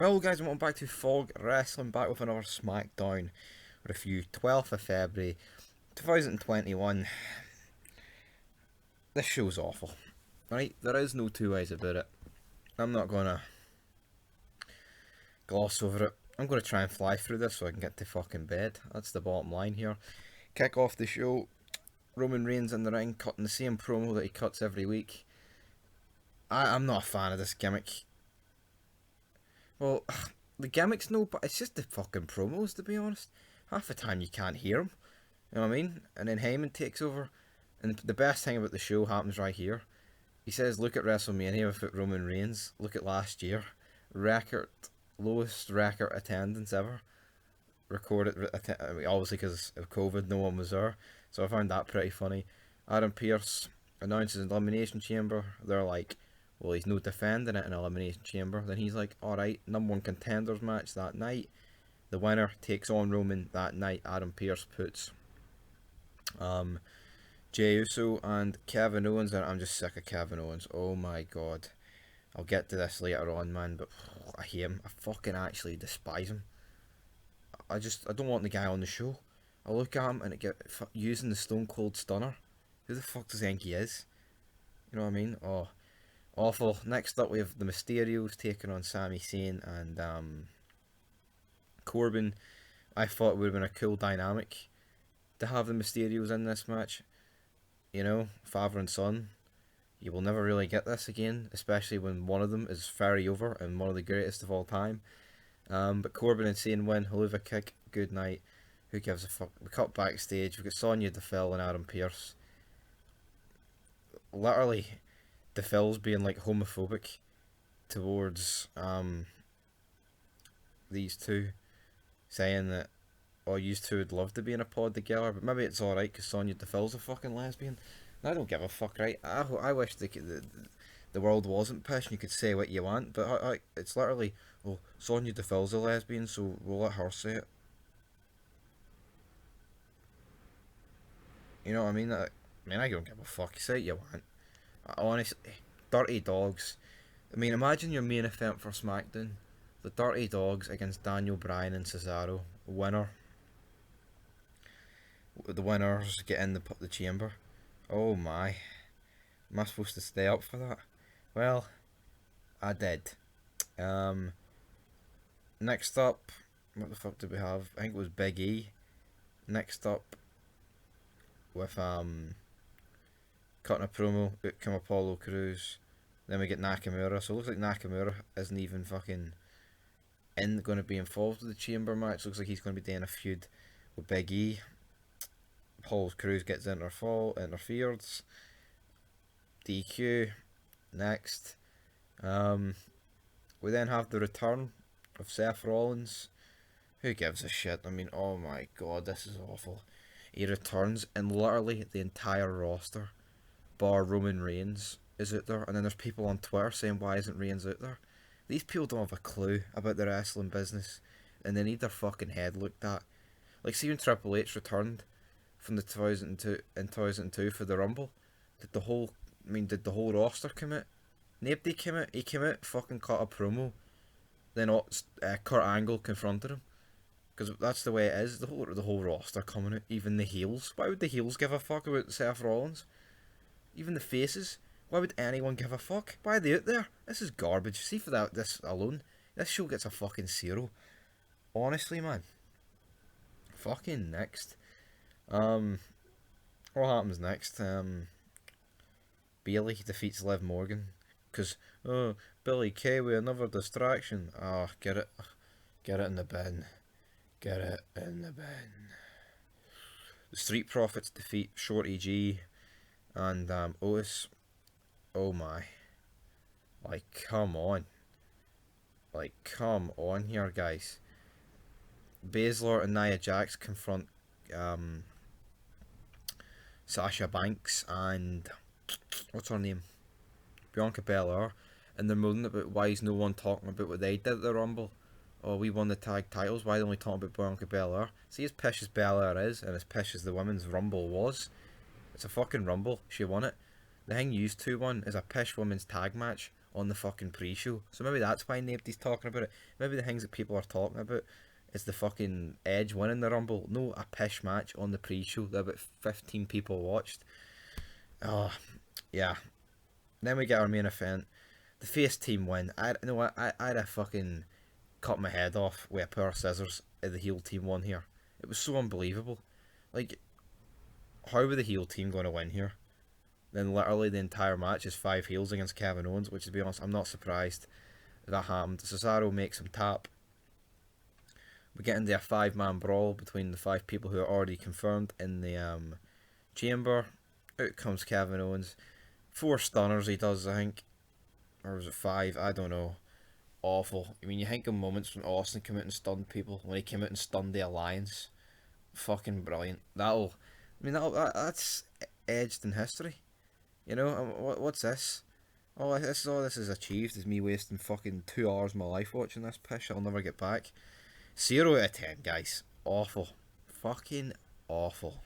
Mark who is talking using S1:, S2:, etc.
S1: Well guys, welcome back to Fog Wrestling, back with another SmackDown review, 12th of February 2021. This show's awful, right? There is no two ways about it. I'm not gonna gloss over it. I'm gonna try and fly through this so I can get to fucking bed. That's the bottom line here. Kick off the show, Roman Reigns in the ring, cutting the same promo that he cuts every week. I'm not a fan of this gimmick. Well, the gimmick's no, but it's just the fucking promos, to be honest. Half the time you can't hear them. You know what I mean? And then Heyman takes over, and the best thing about the show happens right here. He says, "Look at WrestleMania without Roman Reigns. Look at last year, record lowest record attendance ever recorded. I mean, obviously because of COVID, no one was there, so I found that pretty funny." Adam Pearce announces an elimination chamber. They're like, "Well, he's no defending it in elimination chamber." Then he's like, "All right, number one contenders match that night. The winner takes on Roman that night." Adam Pearce puts Jey Uso and Kevin Owens, and I'm just sick of Kevin Owens. Oh my god. I'll get to this later on, man, but I hate him. I fucking actually despise him. I don't want the guy on the show. I look at him and it get using the Stone Cold Stunner. Who the fuck does he think he is? You know what I mean? Oh, awful. Next up we have the Mysterios taking on Sami Zayn and Corbin. I thought it would have been a cool dynamic to have the Mysterios in this match. You know, father and son. You will never really get this again, especially when one of them is very over and one of the greatest of all time. But Corbin and Zayn win. Haluva kick. Good night. Who gives a fuck? We cut backstage. We got Sonya Deville and Adam Pearce. Literally, Deville's being like homophobic towards these two, saying that, "Oh, you two would love to be in a pod together," but maybe it's alright because Sonya Deville's a fucking lesbian. I don't give a fuck, right? I wish the world wasn't pish and you could say what you want, but it's literally, "Oh, Sonya Deville's a lesbian, so we'll let her say it." You know what I mean? I don't give a fuck. You say what you want. Honestly, Dirty Dogs. I mean, imagine your main event for SmackDown. The Dirty Dogs against Daniel Bryan and Cesaro. Winner. The winners get in the chamber. Oh my. Am I supposed to stay up for that? Well, I did. Um, Next up, what the fuck did we have? I think it was Big E. Next up, with cutting a promo, out come Apollo Crews. Then we get Nakamura. So it looks like Nakamura isn't even fucking going to be involved with the chamber match. Looks like he's going to be doing a feud with Big E. Apollo Crews gets interfered. DQ. Next. We then have the return of Seth Rollins. Who gives a shit? I mean, oh my god, this is awful. He returns and literally the entire roster, bar Roman Reigns, is out there. And then there's people on Twitter saying, "Why isn't Reigns out there?" These people don't have a clue about the wrestling business and they need their fucking head looked at. Like, see when Triple H returned from the 2002 for the Rumble, did the whole roster come out? Nobody came out. He came out, fucking cut a promo. Then Kurt Angle confronted him. Because that's the way it is. The whole roster coming out. Even the heels. Why would the heels give a fuck about Seth Rollins? Even the faces. Why would anyone give a fuck? Why are they out there? This is garbage. See, for this alone, this show gets a fucking 0. Honestly, man. Fucking next. What happens next? Bailey defeats Liv Morgan. Because, oh, Billy Kay with another distraction. Ah, get it. Get it in the bin. Get it in the bin. The Street Profits defeat Shorty G and Otis. Oh my. Like, come on. Like, come on here, guys. Baszler and Nia Jax confront Sasha Banks and what's her name? Bianca Belair, and they're moaning about why is no one talking about what they did at the Rumble. Oh, we won the tag titles. Why are they only talking about Bianca Belair? See, as pish as Belair is, and as pish as the women's Rumble was, it's a fucking Rumble. She won it. The thing used to won is a pish women's tag match on the fucking pre-show. So maybe that's why nobody's talking about it. Maybe the things that people are talking about is the fucking Edge winning the Rumble. No, a pish match on the pre-show that about 15 people watched. Oh, yeah. Then we get our main event. The face team win. I'd have fucking cut my head off with a pair of scissors if the heel team won here. It was so unbelievable. Like, how were the heel team going to win here? Then literally the entire match is 5 heels against Kevin Owens, which to be honest, I'm not surprised that happened. Cesaro makes him tap. We get into a 5-man brawl between the 5 people who are already confirmed in the chamber. Out comes Kevin Owens. 4 stunners he does, I think. Or was it 5? I don't know. Awful. I mean, you think of moments when Austin came out and stunned people. When he came out and stunned the Alliance. Fucking brilliant. That's edged in history. You know, what's this? All this is achieved is me wasting fucking 2 hours of my life watching this pish. I'll never get back. 0 out of 10, guys. Awful. Fucking awful.